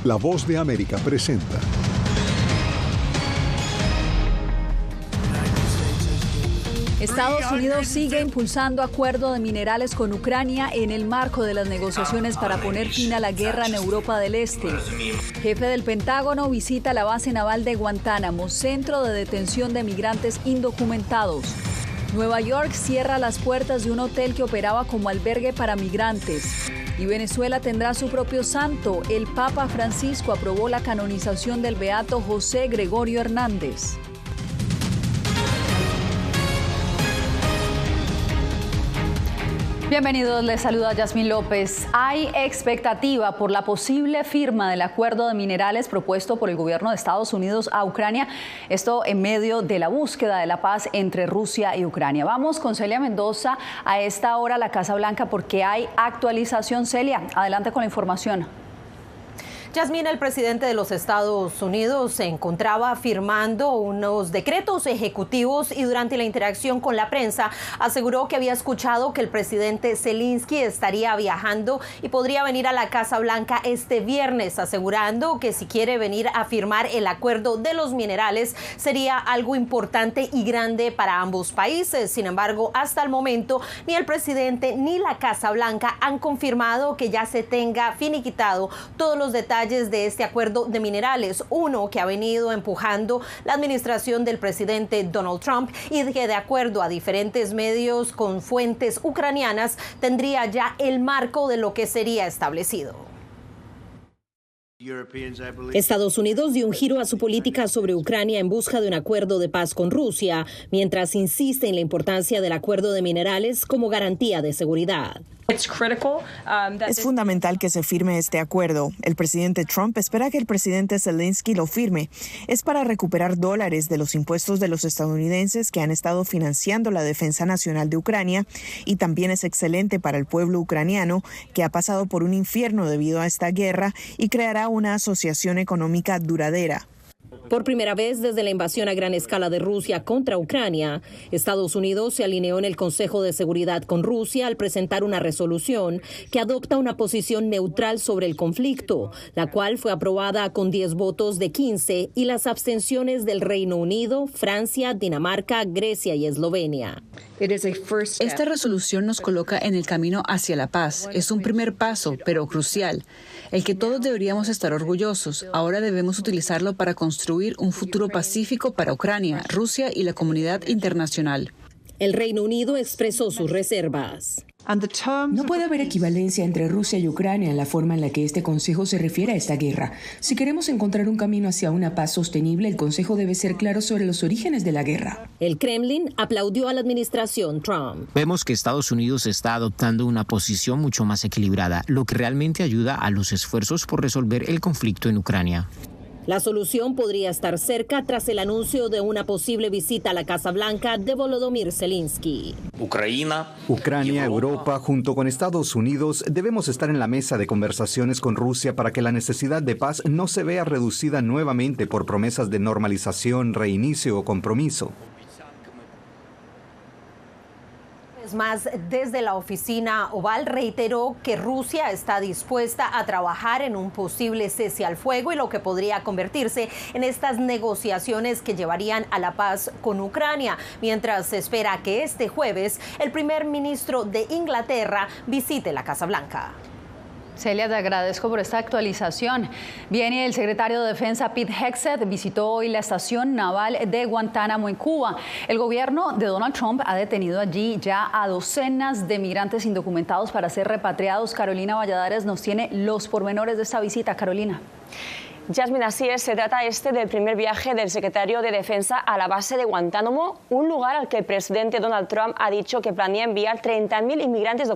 La Voz de América presenta. Estados Unidos sigue impulsando acuerdo de minerales con Ucrania en el marco de las negociaciones para poner fin a la guerra en Europa del Este. Jefe del Pentágono visita la base naval de Guantánamo, centro de detención de migrantes indocumentados. Nueva York cierra las puertas de un hotel que operaba como albergue para migrantes. Y Venezuela tendrá su propio santo. El Papa Francisco aprobó la canonización del beato José Gregorio Hernández. Bienvenidos, les saluda Yasmín López. Hay expectativa por la posible firma del acuerdo de minerales propuesto por el gobierno de Estados Unidos a Ucrania, esto en medio de la búsqueda de la paz entre Rusia y Ucrania. Vamos con Celia Mendoza a esta hora a la Casa Blanca porque hay actualización. Celia, adelante con la información. Yasmín, el presidente de los Estados Unidos se encontraba firmando unos decretos ejecutivos y durante la interacción con la prensa aseguró que había escuchado que el presidente Zelensky estaría viajando y podría venir a la Casa Blanca este viernes, asegurando que si quiere venir a firmar el acuerdo de los minerales sería algo importante y grande para ambos países. Sin embargo, hasta el momento ni el presidente ni la Casa Blanca han confirmado que ya se tenga finiquitado todos los detalles de este acuerdo de minerales, uno que ha venido empujando la administración del presidente Donald Trump y que, de acuerdo a diferentes medios con fuentes ucranianas, tendría ya el marco de lo que sería establecido. Estados Unidos dio un giro a su política sobre Ucrania en busca de un acuerdo de paz con Rusia, mientras insiste en la importancia del acuerdo de minerales como garantía de seguridad. Es fundamental que se firme este acuerdo. El presidente Trump espera que el presidente Zelensky lo firme. Es para recuperar dólares de los impuestos de los estadounidenses que han estado financiando la defensa nacional de Ucrania, y también es excelente para el pueblo ucraniano, que ha pasado por un infierno debido a esta guerra, y creará una asociación económica duradera. Por primera vez desde la invasión a gran escala de Rusia contra Ucrania, Estados Unidos se alineó en el Consejo de Seguridad con Rusia al presentar una resolución que adopta una posición neutral sobre el conflicto, la cual fue aprobada con 10 votos de 15 y las abstenciones del Reino Unido, Francia, Dinamarca, Grecia y Eslovenia. Esta resolución nos coloca en el camino hacia la paz. Es un primer paso, pero crucial, el que todos deberíamos estar orgullosos. Ahora debemos utilizarlo para construir un futuro pacífico para Ucrania, Rusia y la comunidad internacional. El Reino Unido expresó sus reservas. No puede haber equivalencia entre Rusia y Ucrania en la forma en la que este Consejo se refiere a esta guerra. Si queremos encontrar un camino hacia una paz sostenible, el Consejo debe ser claro sobre los orígenes de la guerra. El Kremlin aplaudió a la administración Trump. Vemos que Estados Unidos está adoptando una posición mucho más equilibrada, lo que realmente ayuda a los esfuerzos por resolver el conflicto en Ucrania. La solución podría estar cerca tras el anuncio de una posible visita a la Casa Blanca de Volodymyr Zelensky. Ucrania, Europa, junto con Estados Unidos, debemos estar en la mesa de conversaciones con Rusia para que la necesidad de paz no se vea reducida nuevamente por promesas de normalización, reinicio o compromiso. Más, desde la oficina Oval reiteró que Rusia está dispuesta a trabajar en un posible cese al fuego y lo que podría convertirse en estas negociaciones que llevarían a la paz con Ucrania, mientras se espera que este jueves el primer ministro de Inglaterra visite la Casa Blanca. Celia, te agradezco por esta actualización. Bien, y el secretario de Defensa Pete Hegseth visitó hoy la estación naval de Guantánamo en Cuba. El gobierno de Donald Trump ha detenido allí ya a docenas de migrantes indocumentados para ser repatriados. Carolina Valladares nos tiene los pormenores de esta visita. Carolina. Yasmín, así es, se trata del primer viaje del secretario de Defensa a la base de Guantánamo, un lugar al que el presidente Donald Trump ha dicho que planea enviar 30.000 inmigrantes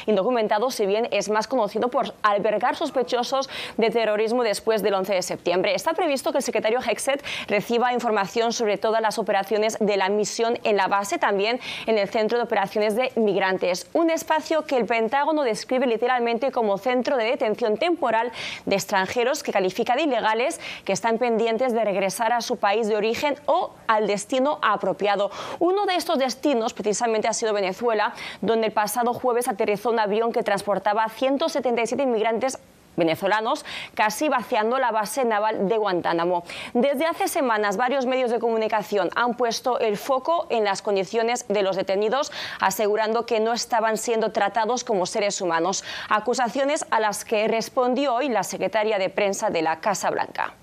indocumentados, si bien es más conocido por albergar sospechosos de terrorismo después del 11 de septiembre. Está previsto que el secretario Hegseth reciba información sobre todas las operaciones de la misión en la base, también en el Centro de Operaciones de Migrantes, un espacio que el Pentágono describe literalmente como centro de detención temporal de extranjeros que califica de ilegales que están pendientes de regresar a su país de origen o al destino apropiado. Uno de estos destinos precisamente ha sido Venezuela, donde el pasado jueves aterrizó un avión que transportaba 177 inmigrantes venezolanos, casi vaciando la base naval de Guantánamo. Desde hace semanas, varios medios de comunicación han puesto el foco en las condiciones de los detenidos, asegurando que no estaban siendo tratados como seres humanos. Acusaciones a las que respondió hoy la secretaria de prensa de la Casa Blanca.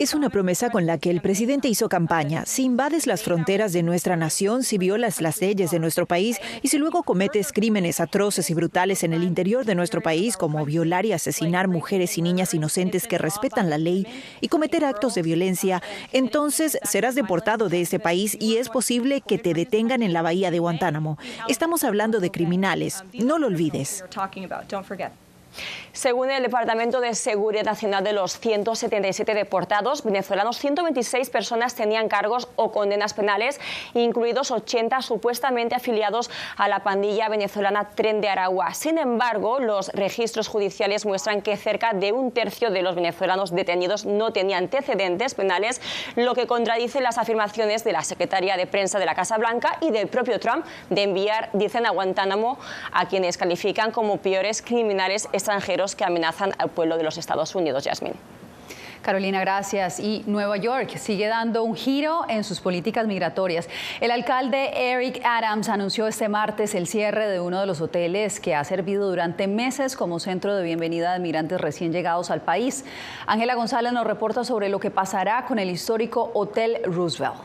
Es una promesa con la que el presidente hizo campaña. Si invades las fronteras de nuestra nación, si violas las leyes de nuestro país y si luego cometes crímenes atroces y brutales en el interior de nuestro país, como violar y asesinar mujeres y niñas inocentes que respetan la ley y cometer actos de violencia, entonces serás deportado de ese país y es posible que te detengan en la bahía de Guantánamo. Estamos hablando de criminales, no lo olvides. Según el Departamento de Seguridad Nacional, de los 177 deportados venezolanos, 126 personas tenían cargos o condenas penales, incluidos 80 supuestamente afiliados a la pandilla venezolana Tren de Aragua. Sin embargo, los registros judiciales muestran que cerca de un tercio de los venezolanos detenidos no tenían antecedentes penales, lo que contradice las afirmaciones de la secretaria de prensa de la Casa Blanca y del propio Trump de enviar, dicen, a Guantánamo a quienes califican como peores criminales extranjeros que amenazan al pueblo de los Estados Unidos. Yasmín. Carolina, gracias. Y Nueva York sigue dando un giro en sus políticas migratorias. El alcalde Eric Adams anunció este martes el cierre de uno de los hoteles que ha servido durante meses como centro de bienvenida de migrantes recién llegados al país. Ángela González nos reporta sobre lo que pasará con el histórico Hotel Roosevelt.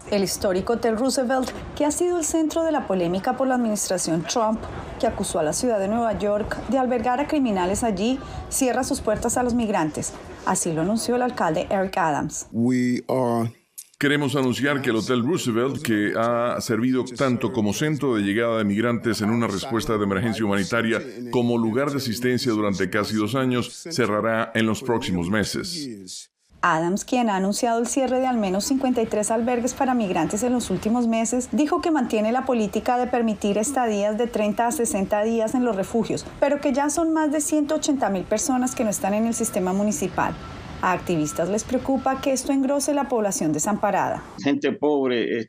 El histórico Hotel Roosevelt, que ha sido el centro de la polémica por la administración Trump, que acusó a la ciudad de Nueva York de albergar a criminales allí, cierra sus puertas a los migrantes. Así lo anunció el alcalde Eric Adams. Queremos anunciar que el Hotel Roosevelt, que ha servido tanto como centro de llegada de migrantes en una respuesta de emergencia humanitaria como lugar de asistencia durante casi 2 años, cerrará en los próximos meses. Adams, quien ha anunciado el cierre de al menos 53 albergues para migrantes en los últimos meses, dijo que mantiene la política de permitir estadías de 30 a 60 días en los refugios, pero que ya son más de 180,000 personas que no están en el sistema municipal. A activistas les preocupa que esto engrose la población desamparada. Gente pobre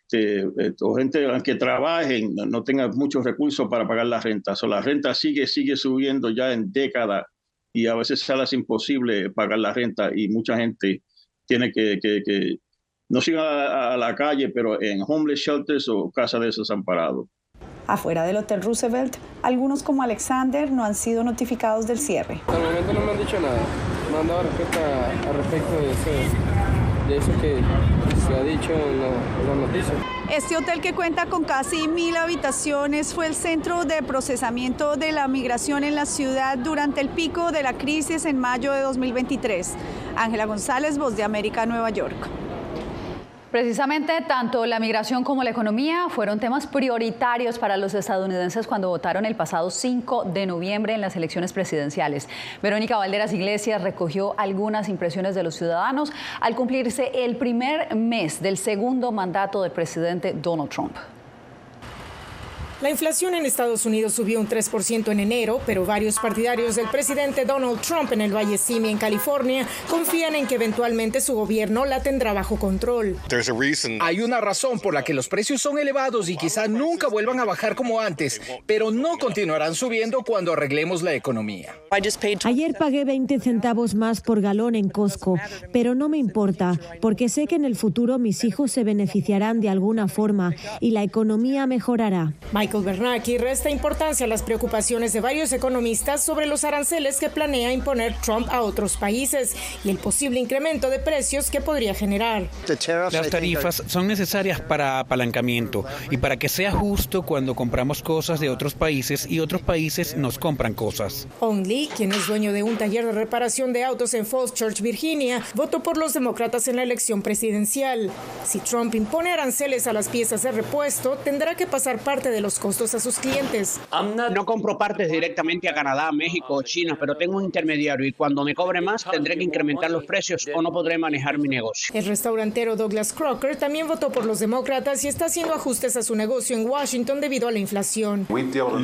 o gente que trabajen no tenga muchos recursos para pagar la renta. La renta sigue subiendo ya en décadas y a veces es imposible pagar la renta y mucha gente tiene que no sigan a la calle, pero en homeless shelters o casas de desamparados. Afuera del Hotel Roosevelt, algunos como Alexander no han sido notificados del cierre. Hasta el momento no me han dicho nada, no han dado respuesta al respecto de eso que se ha dicho en la noticia. Este hotel, que cuenta con casi 1,000 habitaciones, fue el centro de procesamiento de la migración en la ciudad durante el pico de la crisis en mayo de 2023. Ángela González, Voz de América, Nueva York. Precisamente, tanto la migración como la economía fueron temas prioritarios para los estadounidenses cuando votaron el pasado 5 de noviembre en las elecciones presidenciales. Verónica Valderas Iglesias recogió algunas impresiones de los ciudadanos al cumplirse el primer mes del segundo mandato del presidente Donald Trump. La inflación en Estados Unidos subió un 3% en enero, pero varios partidarios del presidente Donald Trump en el Valle Simi, en California, confían en que eventualmente su gobierno la tendrá bajo control. Hay una razón por la que los precios son elevados y quizá nunca vuelvan a bajar como antes, pero no continuarán subiendo cuando arreglemos la economía. Ayer pagué 20 centavos más por galón en Costco, pero no me importa, porque sé que en el futuro mis hijos se beneficiarán de alguna forma y la economía mejorará. Michael Bernanke resta importancia a las preocupaciones de varios economistas sobre los aranceles que planea imponer Trump a otros países y el posible incremento de precios que podría generar. Las tarifas son necesarias para apalancamiento y para que sea justo cuando compramos cosas de otros países y otros países nos compran cosas. Ong Lee, quien es dueño de un taller de reparación de autos en Falls Church, Virginia, votó por los demócratas en la elección presidencial. Si Trump impone aranceles a las piezas de repuesto, tendrá que pasar parte de los costos a sus clientes. No compro partes directamente a Canadá, México o China, pero tengo un intermediario y cuando me cobre más tendré que incrementar los precios o no podré manejar mi negocio. El restaurantero Douglas Crocker también votó por los demócratos y está haciendo ajustes a su negocio en Washington debido a la inflación.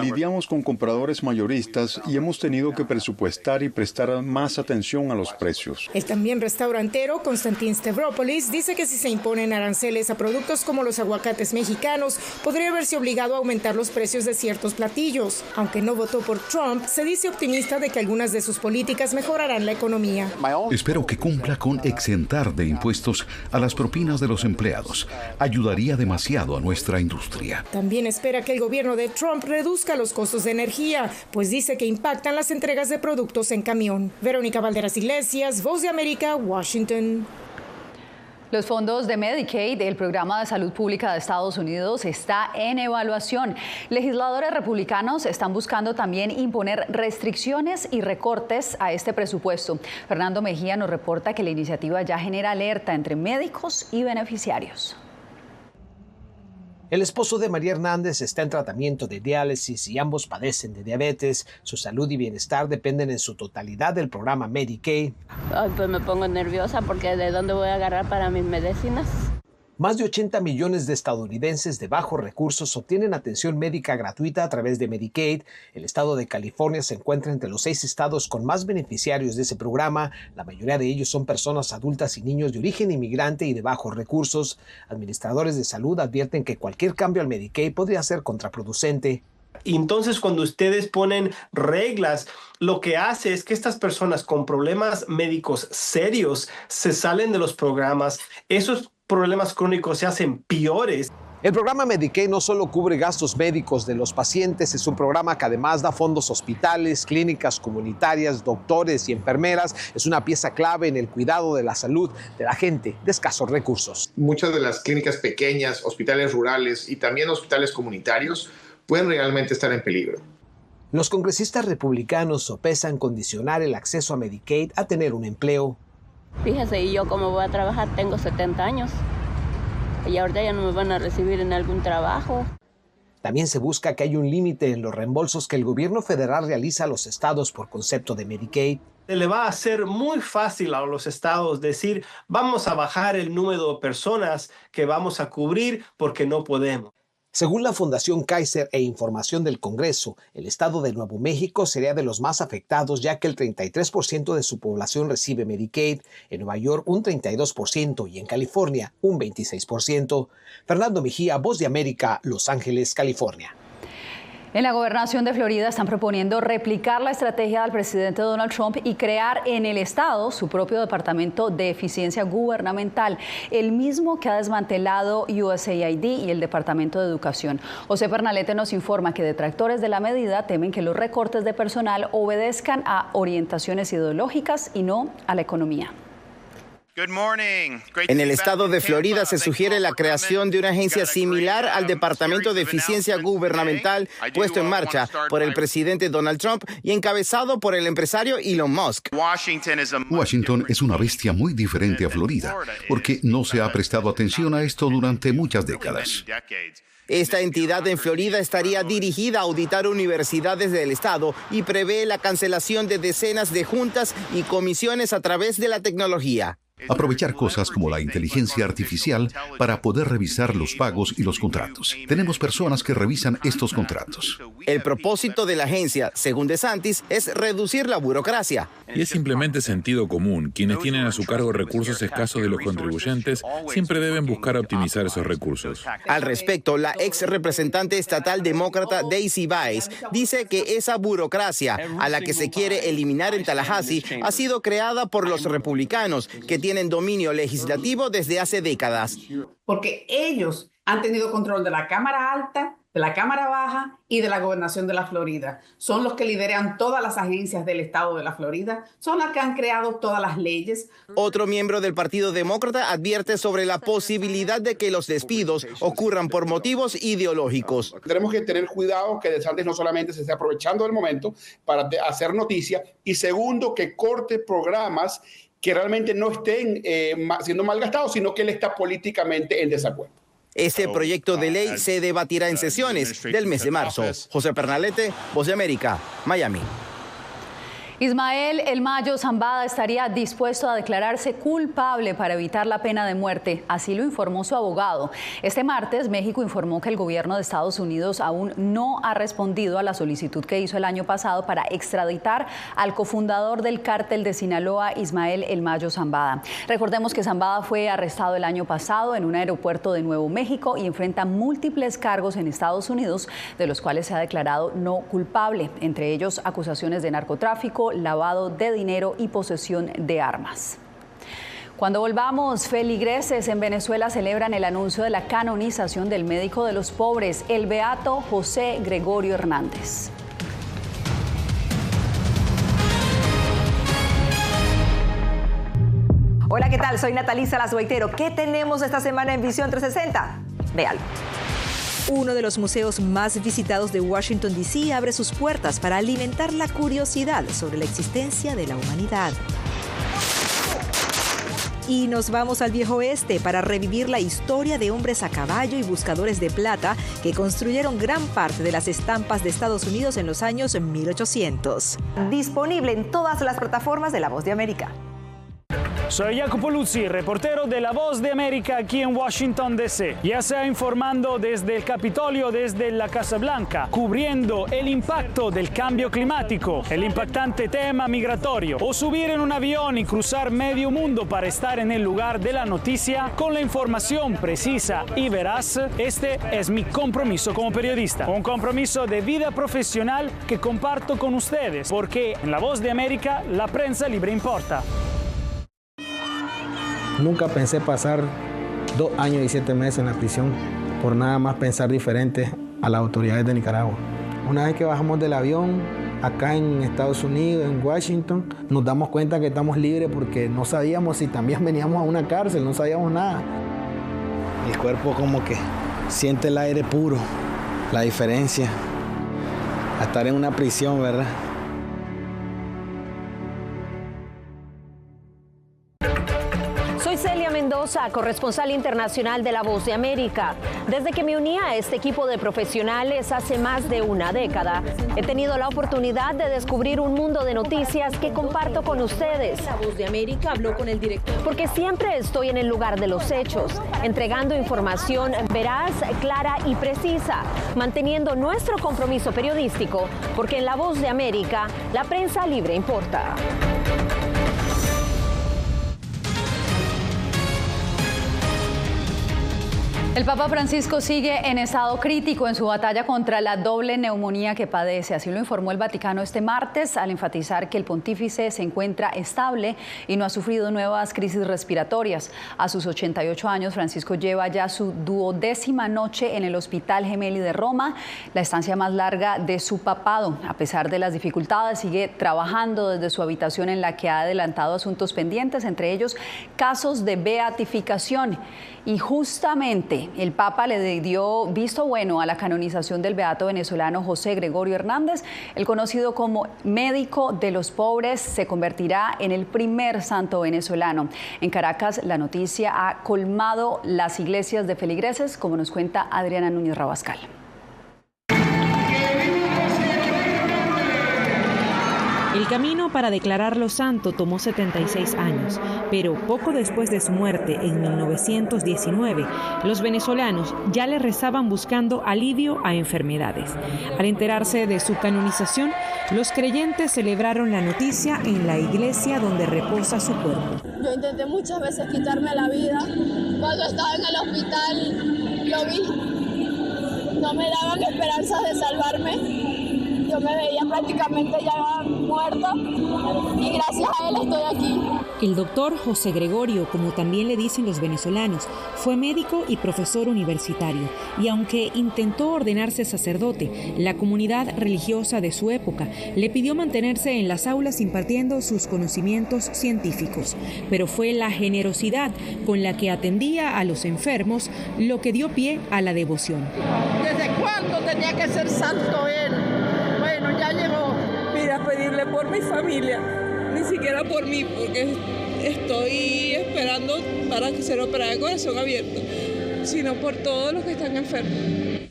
Lidiamos con compradores mayoristas y hemos tenido que presupuestar y prestar más atención a los precios. El también restaurantero Konstantin Stavropoulos dice que si se imponen aranceles a productos como los aguacates mexicanos, podría verse obligado a aumentar aumentar los precios de ciertos platillos. Aunque no votó por Trump, se dice optimista de que algunas de sus políticas mejorarán la economía. Espero que cumpla con exentar de impuestos a las propinas de los empleados. Ayudaría demasiado a nuestra industria. También espera que el gobierno de Trump reduzca los costos de energía, pues dice que impactan las entregas de productos en camión. Verónica Valderas Iglesias, Voz de América, Washington. Los fondos de Medicaid, el programa de salud pública de Estados Unidos, está en evaluación. Legisladores republicanos están buscando también imponer restricciones y recortes a este presupuesto. Fernando Mejía nos reporta que la iniciativa ya genera alerta entre médicos y beneficiarios. El esposo de María Hernández está en tratamiento de diálisis y ambos padecen de diabetes. Su salud y bienestar dependen en su totalidad del programa Medicaid. Ay, pues me pongo nerviosa porque ¿de dónde voy a agarrar para mis medicinas? Más de 80 millones de estadounidenses de bajos recursos obtienen atención médica gratuita a través de Medicaid. El estado de California se encuentra entre los 6 estados con más beneficiarios de ese programa. La mayoría de ellos son personas adultas y niños de origen inmigrante y de bajos recursos. Administradores de salud advierten que cualquier cambio al Medicaid podría ser contraproducente. Y entonces cuando ustedes ponen reglas, lo que hace es que estas personas con problemas médicos serios se salen de los programas. Esos problemas crónicos se hacen peores. El programa Medicaid no solo cubre gastos médicos de los pacientes, es un programa que además da fondos a hospitales, clínicas comunitarias, doctores y enfermeras. Es una pieza clave en el cuidado de la salud de la gente de escasos recursos. Muchas de las clínicas pequeñas, hospitales rurales y también hospitales comunitarios pueden realmente estar en peligro. Los congresistas republicanos sopesan condicionar el acceso a Medicaid a tener un empleo. Fíjese, y yo como voy a trabajar tengo 70 años y ahorita ya no me van a recibir en algún trabajo. También se busca que haya un límite en los reembolsos que el gobierno federal realiza a los estados por concepto de Medicaid. Le va a ser muy fácil a los estados decir, vamos a bajar el número de personas que vamos a cubrir porque no podemos. Según la Fundación Kaiser e información del Congreso, el estado de Nuevo México sería de los más afectados ya que el 33% de su población recibe Medicaid, en Nueva York un 32% y en California un 26%. Fernando Mejía, Voz de América, Los Ángeles, California. En la gobernación de Florida están proponiendo replicar la estrategia del presidente Donald Trump y crear en el estado su propio departamento de eficiencia gubernamental, el mismo que ha desmantelado USAID y el Departamento de Educación. José Pernalete nos informa que detractores de la medida temen que los recortes de personal obedezcan a orientaciones ideológicas y no a la economía. En el estado de Florida se sugiere la creación de una agencia similar al Departamento de Eficiencia Gubernamental puesto en marcha por el presidente Donald Trump y encabezado por el empresario Elon Musk. Washington es una bestia muy diferente a Florida, porque no se ha prestado atención a esto durante muchas décadas. Esta entidad en Florida estaría dirigida a auditar universidades del estado y prevé la cancelación de decenas de juntas y comisiones a través de la tecnología. Aprovechar cosas como la inteligencia artificial para poder revisar los pagos y los contratos. Tenemos personas que revisan estos contratos. El propósito de la agencia, según DeSantis, es reducir la burocracia. Y es simplemente sentido común. Quienes tienen a su cargo recursos escasos de los contribuyentes siempre deben buscar optimizar esos recursos. Al respecto, la ex representante estatal demócrata Daisy Baez dice que esa burocracia a la que se quiere eliminar en Tallahassee ha sido creada por los republicanos que tienen dominio legislativo desde hace décadas. Porque ellos han tenido control de la Cámara Alta, de la Cámara Baja y de la Gobernación de la Florida. Son los que lideran todas las agencias del estado de la Florida. Son los que han creado todas las leyes. Otro miembro del Partido Demócrata advierte sobre la posibilidad de que los despidos ocurran por motivos ideológicos. Tenemos que tener cuidado que DeSantis no solamente se esté aprovechando del momento para hacer noticia, y segundo, que corte programas que realmente no estén siendo malgastados, sino que él está políticamente en desacuerdo. Este proyecto de ley se debatirá en sesiones del mes de marzo. José Pernalete, Voz de América, Miami. Ismael El Mayo Zambada estaría dispuesto a declararse culpable para evitar la pena de muerte, así lo informó su abogado. Este martes, México informó que el gobierno de Estados Unidos aún no ha respondido a la solicitud que hizo el año pasado para extraditar al cofundador del cártel de Sinaloa, Ismael El Mayo Zambada. Recordemos que Zambada fue arrestado el año pasado en un aeropuerto de Nuevo México y enfrenta múltiples cargos en Estados Unidos, de los cuales se ha declarado no culpable, entre ellos acusaciones de narcotráfico, lavado de dinero y posesión de armas. Cuando volvamos, feligreses en Venezuela celebran el anuncio de la canonización del médico de los pobres, el beato José Gregorio Hernández. Hola, ¿qué tal? Soy Natalí Salas Boitero. ¿Qué tenemos esta semana en Visión 360? Véalo. Uno de los museos más visitados de Washington, D.C. abre sus puertas para alimentar la curiosidad sobre la existencia de la humanidad. Y nos vamos al Viejo Oeste para revivir la historia de hombres a caballo y buscadores de plata que construyeron gran parte de las estampas de Estados Unidos en los años 1800. Disponible en todas las plataformas de La Voz de América. Soy Jacopo Luzzi, reportero de La Voz de América aquí en Washington, D.C. Ya sea informando desde el Capitolio, desde la Casa Blanca, cubriendo el impacto del cambio climático, el impactante tema migratorio, o subir en un avión y cruzar medio mundo para estar en el lugar de la noticia con la información precisa y veraz, este es mi compromiso como periodista. Un compromiso de vida profesional que comparto con ustedes, porque en La Voz de América la prensa libre importa. Nunca pensé pasar 2 años y 7 meses en la prisión por nada más pensar diferente a las autoridades de Nicaragua. Una vez que bajamos del avión, acá en Estados Unidos, en Washington, nos damos cuenta que estamos libres porque no sabíamos si también veníamos a una cárcel, no sabíamos nada. El cuerpo como que siente el aire puro, la diferencia a estar en una prisión, ¿verdad? Soy Celia Mendoza, corresponsal internacional de La Voz de América. Desde que me uní a este equipo de profesionales hace más de una década, he tenido la oportunidad de descubrir un mundo de noticias que comparto con ustedes. La Voz de América habló con el director. Porque siempre estoy en el lugar de los hechos, entregando información veraz, clara y precisa, manteniendo nuestro compromiso periodístico, porque en La Voz de América, la prensa libre importa. El Papa Francisco sigue en estado crítico en su batalla contra la doble neumonía que padece. Así lo informó el Vaticano este martes al enfatizar que el pontífice se encuentra estable y no ha sufrido nuevas crisis respiratorias. A sus 88 años, Francisco lleva ya su 12ª noche en el Hospital Gemelli de Roma, la estancia más larga de su papado. A pesar de las dificultades, sigue trabajando desde su habitación en la que ha adelantado asuntos pendientes, entre ellos casos de beatificación. Y justamente el Papa le dio visto bueno a la canonización del beato venezolano José Gregorio Hernández. El conocido como médico de los pobres se convertirá en el primer santo venezolano. En Caracas, la noticia ha colmado las iglesias de feligreses, como nos cuenta Adriana Núñez Rabascal. El camino para declararlo santo tomó 76 años, pero poco después de su muerte, en 1919, los venezolanos ya le rezaban buscando alivio a enfermedades. Al enterarse de su canonización, los creyentes celebraron la noticia en la iglesia donde reposa su cuerpo. Yo intenté muchas veces quitarme la vida. Cuando estaba en el hospital, lo vi. No me daban esperanzas de salvarme. Yo me veía prácticamente ya muerta y gracias a él estoy aquí. El doctor José Gregorio, como también le dicen los venezolanos, fue médico y profesor universitario, y aunque intentó ordenarse sacerdote, la comunidad religiosa de su época le pidió mantenerse en las aulas impartiendo sus conocimientos científicos, pero fue la generosidad con la que atendía a los enfermos lo que dio pie a la devoción. ¿Desde cuándo tenía que ser santo él? Bueno, ya llegó. Mira, pedirle por mi familia, ni siquiera por mí, porque estoy esperando para ser operada de corazón abierto, sino por todos los que están enfermos.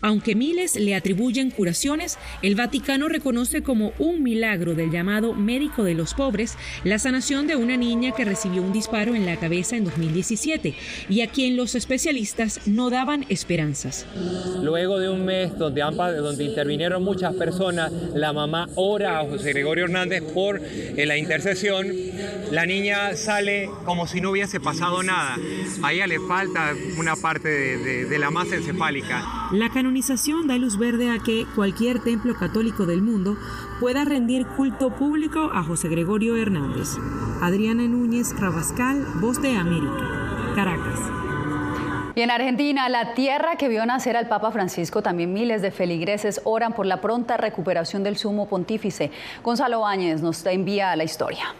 Aunque miles le atribuyen curaciones, el Vaticano reconoce como un milagro del llamado médico de los pobres la sanación de una niña que recibió un disparo en la cabeza en 2017 y a quien los especialistas no daban esperanzas. Luego de un mes donde intervinieron muchas personas, la mamá ora a José Gregorio Hernández por la intercesión. La niña sale como si no hubiese pasado nada. A ella le falta una parte de la masa encefálica. La canonización da luz verde a que cualquier templo católico del mundo pueda rendir culto público a José Gregorio Hernández. Adriana Núñez Rabascal, Voz de América, Caracas. Y en Argentina, la tierra que vio nacer al Papa Francisco, también miles de feligreses oran por la pronta recuperación del sumo pontífice. Gonzalo Báñez nos envía la historia.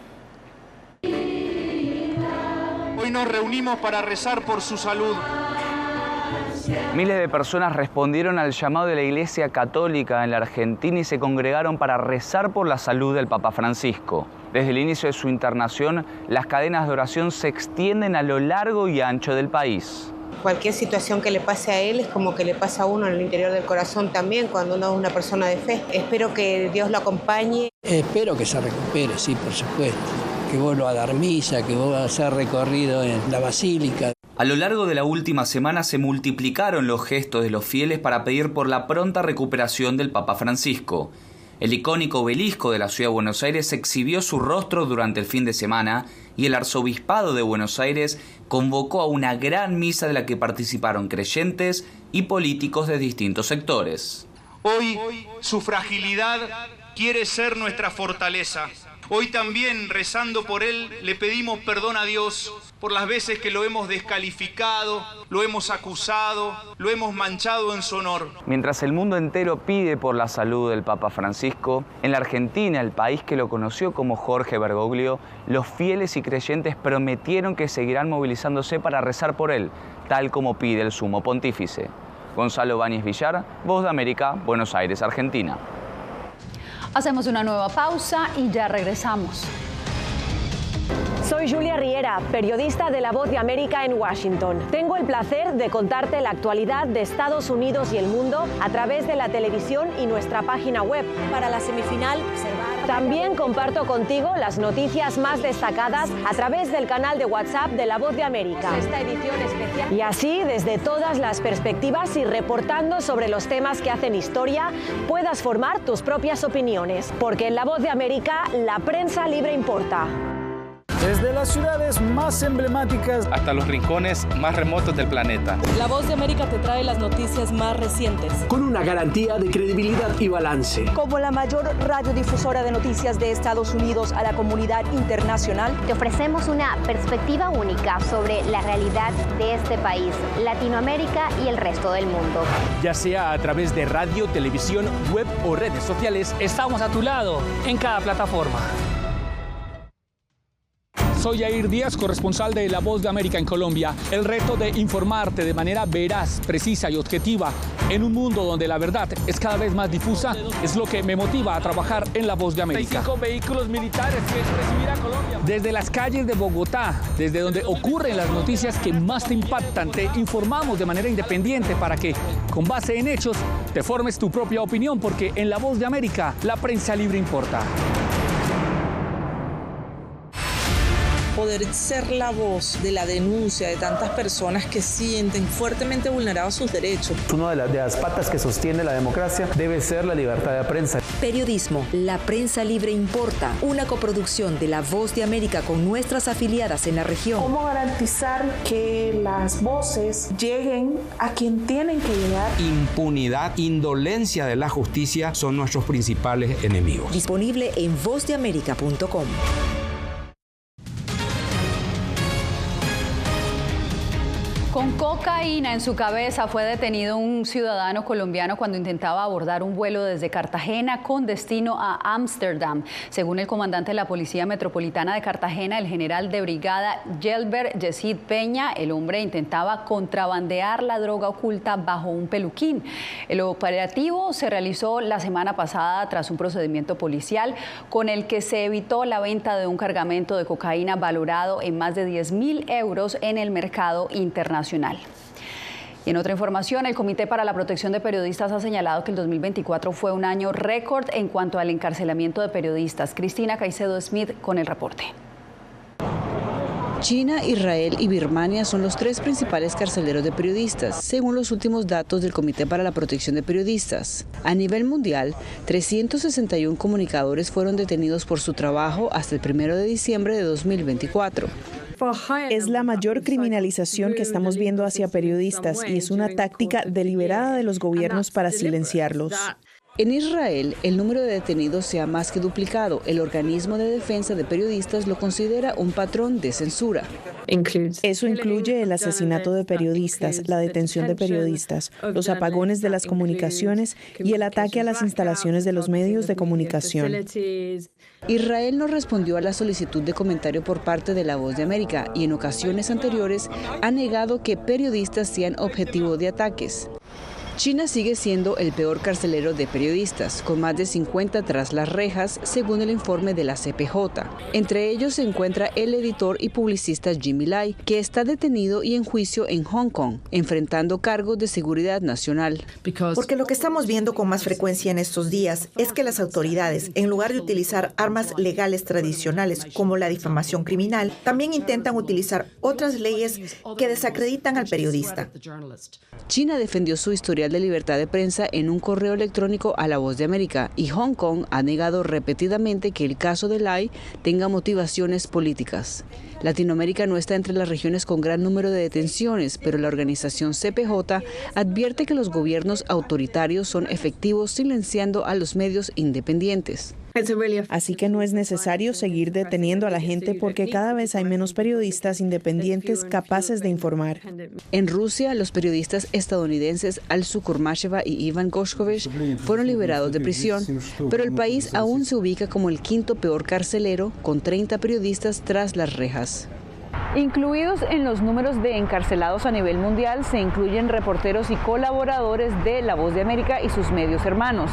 Hoy nos reunimos para rezar por su salud. Miles de personas respondieron al llamado de la Iglesia Católica en la Argentina y se congregaron para rezar por la salud del Papa Francisco. Desde el inicio de su internación, las cadenas de oración se extienden a lo largo y ancho del país. Cualquier situación que le pase a él es como que le pasa a uno en el interior del corazón también, cuando uno es una persona de fe. Espero que Dios lo acompañe. Espero que se recupere, sí, por supuesto. Que vuelva a dar misa, que vuelva a hacer recorrido en la basílica. A lo largo de la última semana se multiplicaron los gestos de los fieles para pedir por la pronta recuperación del Papa Francisco. El icónico obelisco de la ciudad de Buenos Aires exhibió su rostro durante el fin de semana y el Arzobispado de Buenos Aires convocó a una gran misa de la que participaron creyentes y políticos de distintos sectores. Hoy su fragilidad quiere ser nuestra fortaleza. Hoy también, rezando por él, le pedimos perdón a Dios por las veces que lo hemos descalificado, lo hemos acusado, lo hemos manchado en su honor. Mientras el mundo entero pide por la salud del Papa Francisco, en la Argentina, el país que lo conoció como Jorge Bergoglio, los fieles y creyentes prometieron que seguirán movilizándose para rezar por él, tal como pide el sumo pontífice. Gonzalo Báñez Villar, Voz de América, Buenos Aires, Argentina. Hacemos una nueva pausa y ya regresamos. Soy Julia Riera, periodista de La Voz de América en Washington. Tengo el placer de contarte la actualidad de Estados Unidos y el mundo a través de la televisión y nuestra página web. Para la semifinal, también comparto contigo las noticias más destacadas a través del canal de WhatsApp de La Voz de América. Esta edición especial. Y así, desde todas las perspectivas y reportando sobre los temas que hacen historia, puedas formar tus propias opiniones. Porque en La Voz de América, la prensa libre importa. Desde las ciudades más emblemáticas hasta los rincones más remotos del planeta. La Voz de América te trae las noticias más recientes. Con una garantía de credibilidad y balance. Como la mayor radiodifusora de noticias de Estados Unidos a la comunidad internacional, te ofrecemos una perspectiva única sobre la realidad de este país, Latinoamérica y el resto del mundo. Ya sea a través de radio, televisión, web o redes sociales, estamos a tu lado en cada plataforma. Soy Yair Díaz, corresponsal de La Voz de América en Colombia. El reto de informarte de manera veraz, precisa y objetiva en un mundo donde la verdad es cada vez más difusa es lo que me motiva a trabajar en La Voz de América. 5 vehículos militares que recibir a Colombia. Desde las calles de Bogotá, desde donde ocurren las noticias que más te impactan, te informamos de manera independiente para que, con base en hechos, te formes tu propia opinión, porque en La Voz de América, la prensa libre importa. Poder ser la voz de la denuncia de tantas personas que sienten fuertemente vulnerados sus derechos. Una de las patas que sostiene la democracia debe ser la libertad de prensa. Periodismo, la prensa libre importa. Una coproducción de La Voz de América con nuestras afiliadas en la región. ¿Cómo garantizar que las voces lleguen a quien tienen que llegar? Impunidad, indolencia de la justicia son nuestros principales enemigos. Disponible en vozdeamerica.com. Con cocaína en su cabeza fue detenido un ciudadano colombiano cuando intentaba abordar un vuelo desde Cartagena con destino a Ámsterdam. Según el comandante de la Policía Metropolitana de Cartagena, el general de brigada Yelber Yesid Peña, el hombre intentaba contrabandear la droga oculta bajo un peluquín. El operativo se realizó la semana pasada tras un procedimiento policial con el que se evitó la venta de un cargamento de cocaína valorado en más de 10.000 euros en el mercado internacional. Y en otra información, el Comité para la Protección de Periodistas ha señalado que el 2024 fue un año récord en cuanto al encarcelamiento de periodistas. Cristina Caicedo Smith con el reporte. China, Israel y Birmania son los 3 principales carceleros de periodistas, según los últimos datos del Comité para la Protección de Periodistas. A nivel mundial, 361 comunicadores fueron detenidos por su trabajo hasta el 1 de diciembre de 2024. Es la mayor criminalización que estamos viendo hacia periodistas y es una táctica deliberada de los gobiernos para silenciarlos. En Israel, el número de detenidos se ha más que duplicado. El organismo de defensa de periodistas lo considera un patrón de censura. Eso incluye el asesinato de periodistas, la detención de periodistas, los apagones de las comunicaciones y el ataque a las instalaciones de los medios de comunicación. Israel no respondió a la solicitud de comentario por parte de La Voz de América y en ocasiones anteriores ha negado que periodistas sean objetivo de ataques. China sigue siendo el peor carcelero de periodistas, con más de 50 tras las rejas, según el informe de la CPJ. Entre ellos se encuentra el editor y publicista Jimmy Lai, que está detenido y en juicio en Hong Kong, enfrentando cargos de seguridad nacional. Porque lo que estamos viendo con más frecuencia en estos días es que las autoridades, en lugar de utilizar armas legales tradicionales como la difamación criminal, también intentan utilizar otras leyes que desacreditan al periodista. China defendió su historial de libertad de prensa en un correo electrónico a La Voz de América y Hong Kong ha negado repetidamente que el caso de Lai tenga motivaciones políticas. Latinoamérica no está entre las regiones con gran número de detenciones, pero la organización CPJ advierte que los gobiernos autoritarios son efectivos silenciando a los medios independientes. Así que no es necesario seguir deteniendo a la gente porque cada vez hay menos periodistas independientes capaces de informar. En Rusia, los periodistas estadounidenses Alsu Kurmasheva y Ivan Goshkovich fueron liberados de prisión, pero el país aún se ubica como el 5º peor carcelero, con 30 periodistas tras las rejas. Incluidos en los números de encarcelados a nivel mundial se incluyen reporteros y colaboradores de La Voz de América y sus medios hermanos.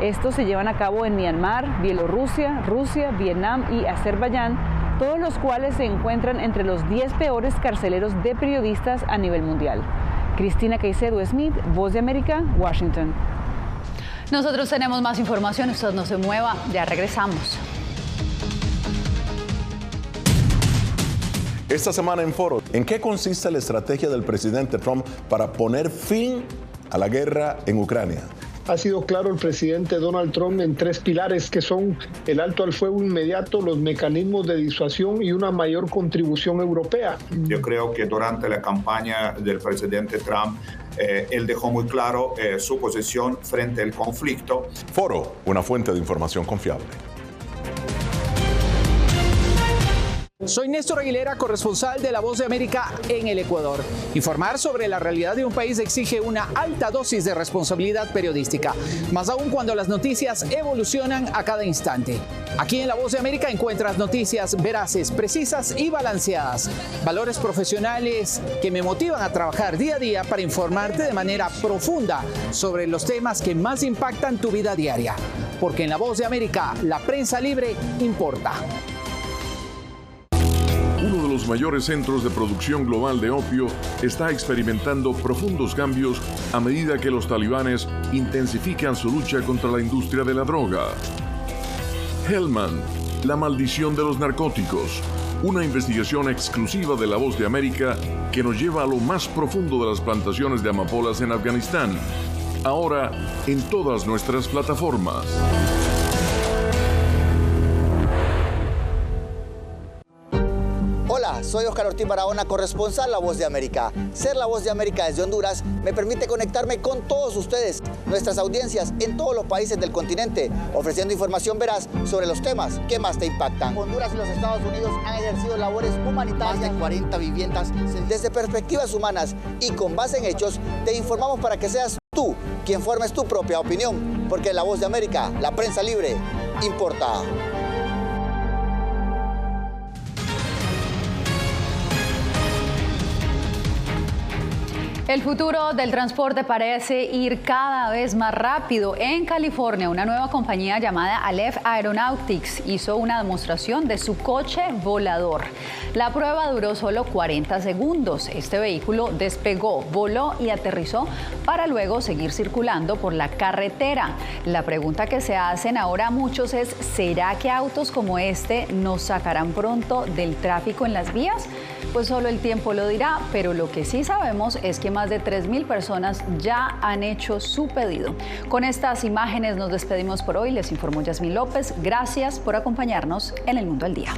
Estos se llevan a cabo en Myanmar, Bielorrusia, Rusia, Vietnam y Azerbaiyán, todos los cuales se encuentran entre los 10 peores carceleros de periodistas a nivel mundial. Cristina Caicedo Smith, Voz de América, Washington. Nosotros tenemos más información, usted no se mueva, ya regresamos. Esta semana en Foro, ¿en qué consiste la estrategia del presidente Trump para poner fin a la guerra en Ucrania? Ha sido claro el presidente Donald Trump en 3 pilares que son el alto al fuego inmediato, los mecanismos de disuasión y una mayor contribución europea. Yo creo que durante la campaña del presidente Trump, él dejó muy claro su posición frente al conflicto. Foro, una fuente de información confiable. Soy Néstor Aguilera, corresponsal de La Voz de América en el Ecuador. Informar sobre la realidad de un país exige una alta dosis de responsabilidad periodística, más aún cuando las noticias evolucionan a cada instante. Aquí en La Voz de América encuentras noticias veraces, precisas y balanceadas, valores profesionales que me motivan a trabajar día a día para informarte de manera profunda sobre los temas que más impactan tu vida diaria. Porque en La Voz de América, la prensa libre importa. Uno de los mayores centros de producción global de opio está experimentando profundos cambios a medida que los talibanes intensifican su lucha contra la industria de la droga. Helmand, la maldición de los narcóticos, una investigación exclusiva de La Voz de América que nos lleva a lo más profundo de las plantaciones de amapolas en Afganistán. Ahora en todas nuestras plataformas. Hola, soy Oscar Ortiz Barahona, corresponsal La Voz de América. Ser La Voz de América desde Honduras me permite conectarme con todos ustedes, nuestras audiencias en todos los países del continente, ofreciendo información veraz sobre los temas que más te impactan. Honduras y los Estados Unidos han ejercido labores humanitarias. Más de 40 viviendas. Desde perspectivas humanas y con base en hechos, te informamos para que seas tú quien formes tu propia opinión. Porque La Voz de América, la prensa libre, importa. El futuro del transporte parece ir cada vez más rápido. En California, una nueva compañía llamada Aleph Aeronautics hizo una demostración de su coche volador. La prueba duró solo 40 segundos. Este vehículo despegó, voló y aterrizó para luego seguir circulando por la carretera. La pregunta que se hacen ahora muchos es: ¿será que autos como este nos sacarán pronto del tráfico en las vías? Pues solo el tiempo lo dirá, pero lo que sí sabemos es que más de 3.000 personas ya han hecho su pedido. Con estas imágenes nos despedimos por hoy. Les informó Yasmín López. Gracias por acompañarnos en El Mundo al Día.